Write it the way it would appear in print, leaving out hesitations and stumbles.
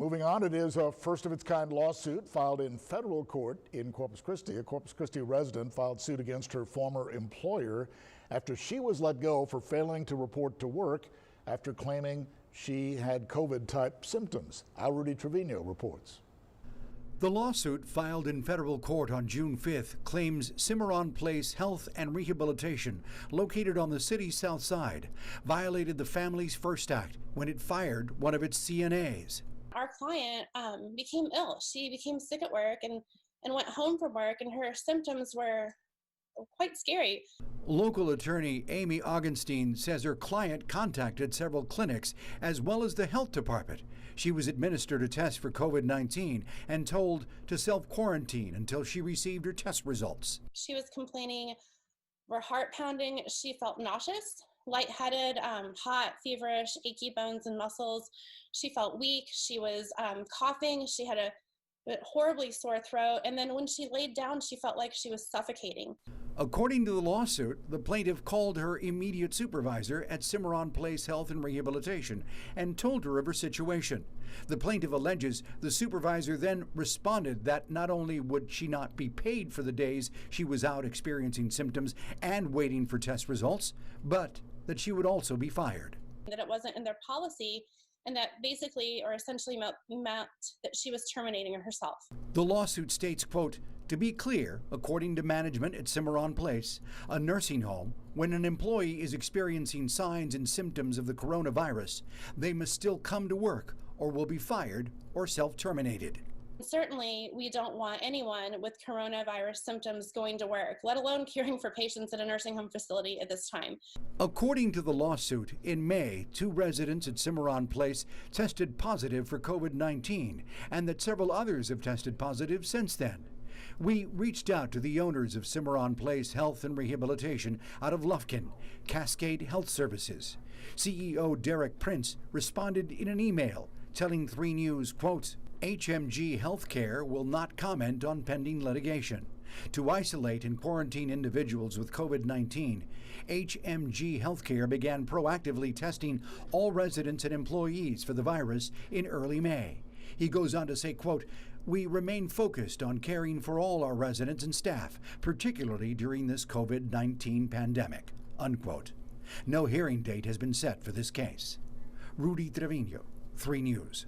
Moving on, it is a first-of-its-kind lawsuit filed in federal court in Corpus Christi. A Corpus Christi resident filed suit against her former employer after she was let go for failing to report to work after claiming she had COVID-type symptoms. Our Rudy Trevino reports. The lawsuit filed in federal court on June 5th claims Cimarron Place Health and Rehabilitation, located on the city's south side, violated the Families First Act when it fired one of its CNAs. Our client became ill. She became sick at work and went home from work, and her symptoms were quite scary. Local attorney Amy Augenstein says her client contacted several clinics as well as the health department. She was administered a test for COVID-19 and told to self-quarantine until she received her test results. She was complaining of her heart pounding. She felt nauseous, lightheaded, hot, feverish, achy bones and muscles. She felt weak. She was coughing. She had a horribly sore throat. And then when she laid down, she felt like she was suffocating. According to the lawsuit, the plaintiff called her immediate supervisor at Cimarron Place Health and Rehabilitation and told her of her situation. The plaintiff alleges the supervisor then responded that not only would she not be paid for the days she was out experiencing symptoms and waiting for test results, but that she would also be fired. That it wasn't in their policy, and that basically or essentially meant that she was terminating herself. The lawsuit states, quote, "To be clear, according to management at Cimarron Place, a nursing home, when an employee is experiencing signs and symptoms of the coronavirus, they must still come to work or will be fired or self-terminated." Certainly, we don't want anyone with coronavirus symptoms going to work, let alone caring for patients at a nursing home facility at this time. According to the lawsuit, in May, 2 residents at Cimarron Place tested positive for COVID-19, and that several others have tested positive since then. We reached out to the owners of Cimarron Place Health and Rehabilitation out of Lufkin, Cascade Health Services. CEO Derek Prince responded in an email telling 3 News, quote, "HMG Healthcare will not comment on pending litigation. To isolate and quarantine individuals with COVID-19, HMG Healthcare began proactively testing all residents and employees for the virus in early May." He goes on to say, quote, "We remain focused on caring for all our residents and staff, particularly during this COVID-19 pandemic," unquote. No hearing date has been set for this case. Rudy Trevino, 3 News.